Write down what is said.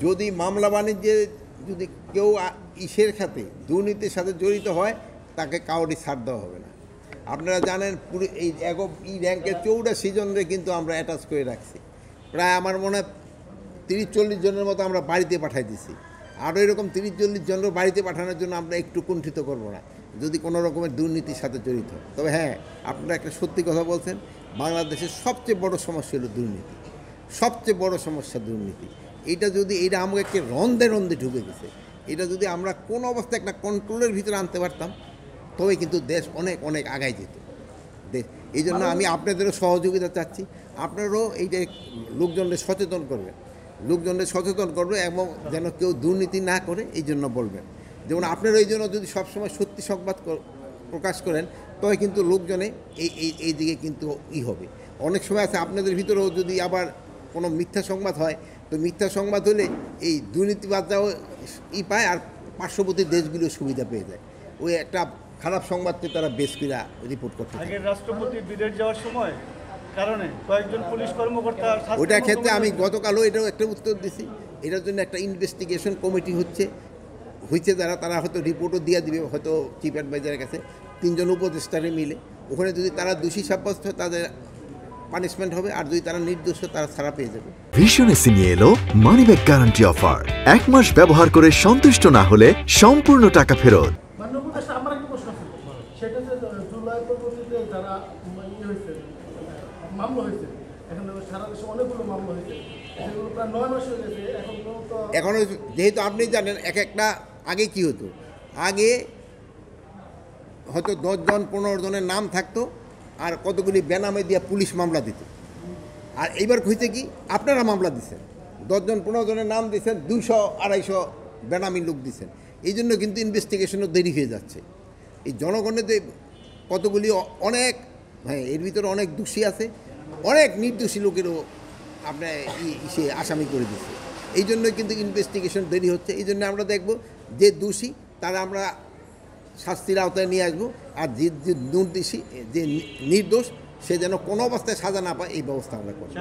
যদি মামলা বাণিজ্যে যদি কেউ ইসের সাথে দুর্নীতির সাথে জড়িত হয় তাকে কাউরি ছাড় দেওয়া হবে না। আপনারা জানেন পুরো এই র্যাঙ্কের 84 জনরে কিন্তু আমরা অ্যাটাচ করে রাখছি। প্রায় আমার মনে হয় 30-40 জনের মতো আমরা বাড়িতে পাঠাই দিছি। আরও এরকম 30-40 জনের বাড়িতে পাঠানোর জন্য আমরা একটু কুণ্ঠিত করব না যদি কোনো রকমের দুর্নীতির সাথে জড়িত। তবে হ্যাঁ, আপনারা একটা সত্যি কথা বলছেন, বাংলাদেশের সবচেয়ে বড় সমস্যা হলো দুর্নীতি, সবচেয়ে বড় সমস্যা দুর্নীতি। এটা আমাকে রন্ধে রন্ধে ঢুকে গেছে। এটা যদি আমরা কোনো অবস্থায় একটা কন্ট্রোলের ভিতরে আনতে পারতাম তবে কিন্তু দেশ অনেক অনেক আগায় যেত দেশ। এই জন্য আমি আপনাদেরও সহযোগিতা চাচ্ছি, আপনারাও এইটা লোকজনদের সচেতন করবে এবং যেন কেউ দুর্নীতি না করে এই জন্য বলবেন। যেমন আপনারা এই জন্য যদি সবসময় সত্যি সংবাদ প্রকাশ করেন তবে কিন্তু লোকজনে এই দিকে কিন্তু হবে। অনেক সময় আছে আপনাদের ভিতরেও যদি আবার কোনো মিথ্যা সংবাদ হয়, তো মিথ্যা সংবাদ হলে এই দুর্নীতিবাদরাও পায় আর পার্শ্ববর্তী দেশগুলো সুবিধা পেয়ে যায়। ওই একটা খারাপ সংবাদকে তারা বেশ করে রিপোর্ট করতে থাকে। রাষ্ট্রপতি বিদেশ যাওয়ার সময় কারণে কয়েকজন পুলিশ কর্মকর্তা ওইটার ক্ষেত্রে আমি গতকালও এটাও একটা উত্তর দিছি। এটার জন্য একটা ইনভেস্টিগেশন কমিটি হয়েছে তারা হয়তো রিপোর্টও দিয়ে দিবে, হয়তো চিফ অ্যাডভাইজারের কাছে 3 জন উপদেষ্টারে মিলে। ওখানে যদি তারা দোষী সাব্যস্ত হয় তাদের পানিশমেন্ট হবে, আর যদি তারা নির্দোষ হয় তারা ছাড়া পেয়ে যাবে। ভীষণ এসি নিয়ে এলো মানি ব্যাক গ্যারান্টি অফার। 1 মাস ব্যবহার করে সন্তুষ্ট না হলে সম্পূর্ণ টাকা ফেরত। আমার একটা প্রশ্ন ছিল, সেটা হচ্ছে জুলাই পরবর্তীতে যারা মামলা হয়েছে, এখন সারা দেশে অনেকগুলো মামলা হয়েছে, সেগুলো প্রায় 9 মাস হয়ে গেছে। এখনও যেহেতু আপনি জানেন একটা আগে কি হতো, আগে হয়তো 10 জন 15 জনের নাম থাকতো আর কতগুলি বেনামে দিয়ে পুলিশ মামলা দিত। আর এইবার হয়েছে কি, আপনারা মামলা দিচ্ছেন, 10 জন 15 জনের নাম দিচ্ছেন, 200-250 বেনামি লোক দিচ্ছেন। এই জন্য কিন্তু ইনভেস্টিগেশনও দেরি হয়ে যাচ্ছে। এই জনগণের যে কতগুলি অনেক, হ্যাঁ, এর ভিতরে অনেক দোষী আছে, অনেক নির্দোষী লোকেরও আপনার আসামি করে দিচ্ছে। এই জন্যই কিন্তু ইনভেস্টিগেশন দেরি হচ্ছে। এই জন্য আমরা দেখব যে দোষী তারা আমরা শাস্তির আওতায় নিয়ে আসবো, আর যে যে নির্দোষ সে যেন কোনো অবস্থায় সাজা না পায় এই ব্যবস্থা আমরা করব।